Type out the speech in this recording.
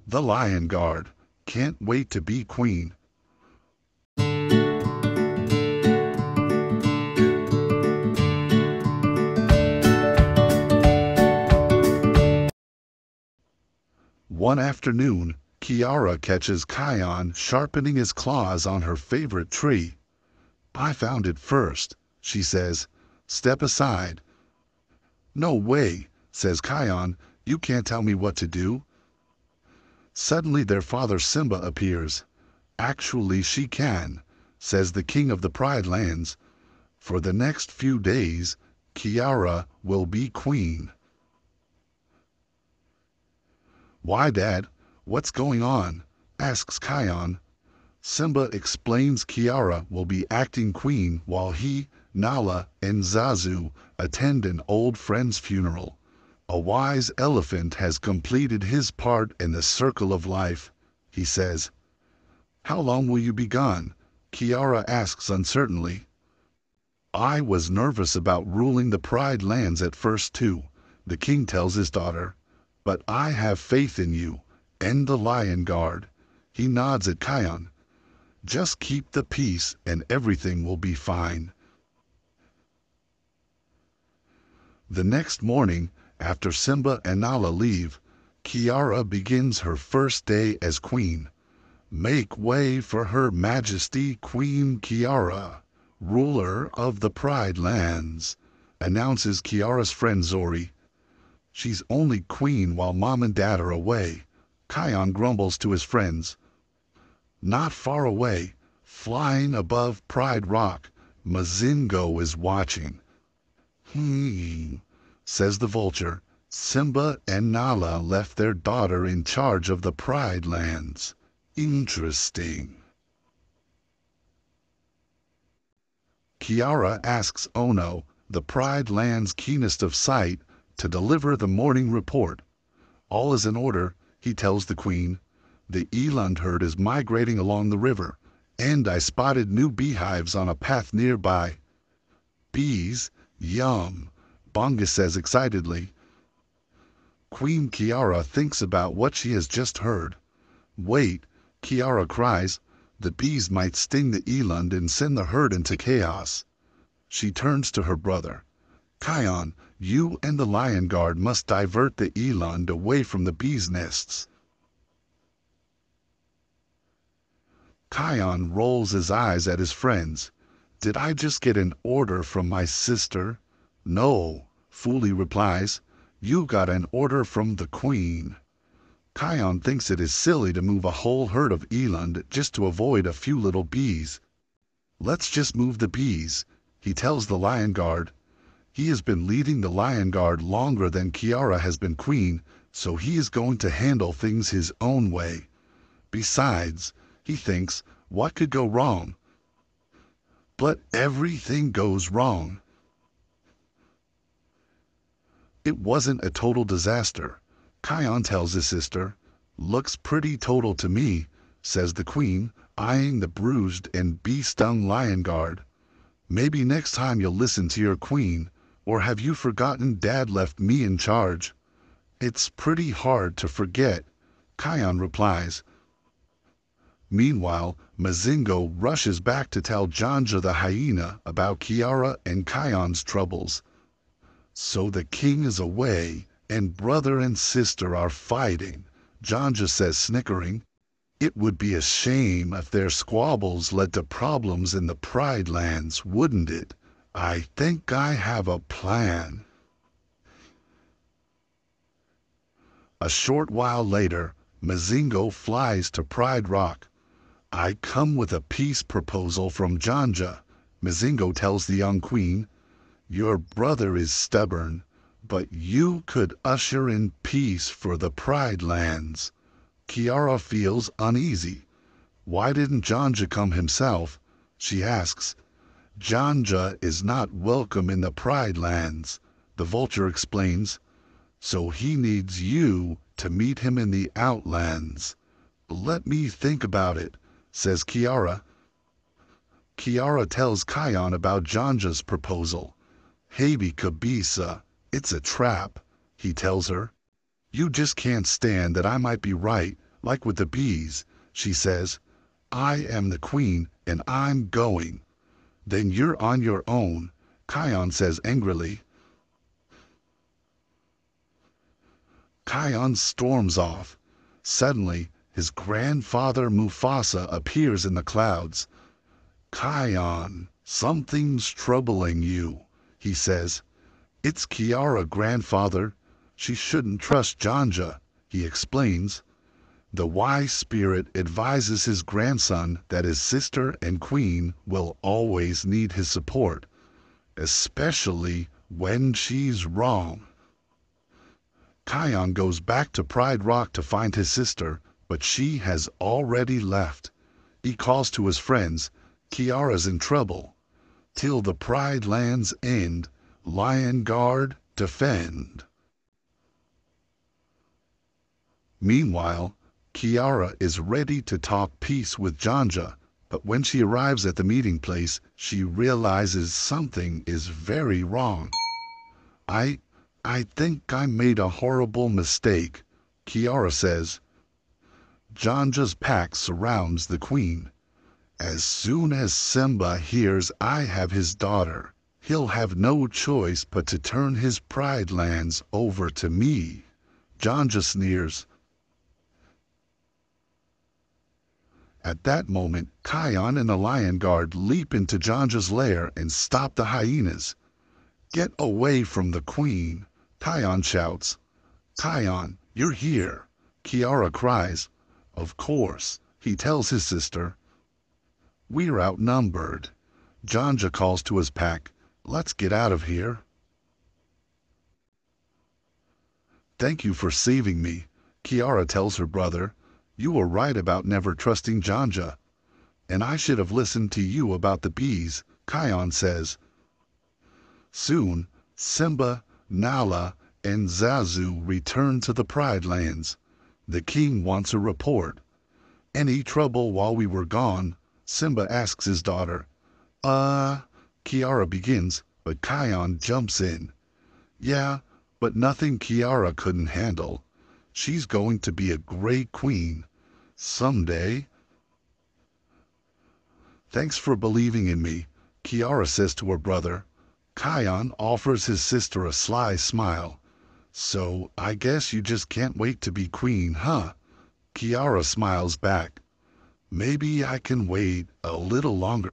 The Lion Guard. Can't wait to be queen. One afternoon, Kiara catches Kion sharpening his claws on her favorite tree. "I found it first," she says. "Step aside." "No way," says Kion. "You can't tell me what to do." Suddenly their father Simba appears. "Actually she can," says the king of the Pride Lands. "For the next few days, Kiara will be queen." "Why, Dad? What's going on?" asks Kion. Simba explains Kiara will be acting queen while he, Nala, and Zazu attend an old friend's funeral. "A wise elephant has completed his part in the circle of life," he says. "How long will you be gone?" Kiara asks uncertainly. "I was nervous about ruling the Pride Lands at first too," the king tells his daughter. "But I have faith in you and the Lion Guard." He nods at Kion. "Just keep the peace and everything will be fine." The next morning, after Simba and Nala leave, Kiara begins her first day as queen. "Make way for Her Majesty Queen Kiara, ruler of the Pride Lands," announces Kiara's friend Zori. "She's only queen while Mom and Dad are away," Kion grumbles to his friends. Not far away, flying above Pride Rock, Mazingo is watching. Says the vulture. "Simba and Nala left their daughter in charge of the Pride Lands. Interesting." Kiara asks Ono, the Pride Land's keenest of sight, to deliver the morning report. All is in order, he tells the queen. "The eland herd is migrating along the river, and I spotted new beehives on a path nearby." "Bees? Yum," Bonga says excitedly. Queen Kiara thinks about what she has just heard. "Wait," Kiara cries. "The bees might sting the eland and send the herd into chaos." She turns to her brother. "Kion, you and the Lion Guard must divert the eland away from the bees' nests." Kion rolls his eyes at his friends. "Did I just get an order from my sister?" "No," Fuli replies. "You got an order from the queen." Kion thinks it is silly to move a whole herd of eland just to avoid a few little bees. "Let's just move the bees," he tells the Lion Guard. He has been leading the Lion Guard longer than Kiara has been queen, so he is going to handle things his own way. Besides, he thinks, what could go wrong? But everything goes wrong. It wasn't a total disaster. Kion tells his sister. "Looks pretty total to me," says the queen, eyeing the bruised and bee-stung Lion Guard. "Maybe next time you'll listen to your queen, or have you forgotten Dad left me in charge?" "It's pretty hard to forget," Kion replies. Meanwhile, Mazingo rushes back to tell Janja the hyena about Kiara and Kion's troubles. "So the king is away, and brother and sister are fighting," Janja says, snickering. "It would be a shame if their squabbles led to problems in the Pride Lands, wouldn't it? I think I have a plan." A short while later, Mazingo flies to Pride Rock. "I come with a peace proposal from Janja," Mazingo tells the young queen. "Your brother is stubborn, but you could usher in peace for the Pride Lands." Kiara feels uneasy. "Why didn't Janja come himself?" she asks. "Janja is not welcome in the Pride Lands," the vulture explains. "So he needs you to meet him in the Outlands." "Let me think about it," says Kiara. Kiara tells Kion about Janja's proposal. "Hebi Kabisa, it's a trap," he tells her. "You just can't stand that I might be right, Like with the bees, she says, I am the queen and I'm going. Then you're on your own, Kion says angrily. Kion storms off. Suddenly, his grandfather Mufasa appears in the clouds. Kion, something's troubling you, he says. It's Kiara, grandfather. She shouldn't trust Janja, he explains. The wise spirit advises his grandson that his sister and queen will always need his support, especially when she's wrong. Kion goes back to Pride Rock to find his sister, but she has already left. He calls to his friends. Kiara's in trouble. Till the Pride Lands end, Lion Guard defend. Meanwhile, Kiara is ready to talk peace with Janja, but when she arrives at the meeting place, she realizes something is very wrong. I think I made a horrible mistake, Kiara says. Janja's pack surrounds the queen. As soon as Simba hears I have his daughter, he'll have no choice but to turn his pride lands over to me. Janja sneers. At that moment, Kion and the Lion Guard leap into Janja's lair and stop the hyenas. Get away from the queen, Kion shouts. Kion, you're here, Kiara cries. Of course, he tells his sister. We're outnumbered. Janja calls to his pack. Let's get out of here. Thank you for saving me, Kiara tells her brother. You were right about never trusting Janja. And I should have listened to you about the bees, Kion says. Soon, Simba, Nala, and Zazu return to the Pride Lands. The king wants a report. Any trouble while we were gone? Simba asks his daughter. Kiara begins, but Kion jumps in. Yeah, but nothing Kiara couldn't handle. She's going to be a great queen. Someday. Thanks for believing in me, Kiara says to her brother. Kion offers his sister a sly smile. So I guess you just can't wait to be queen, huh? Kiara smiles back. Maybe I can wait a little longer.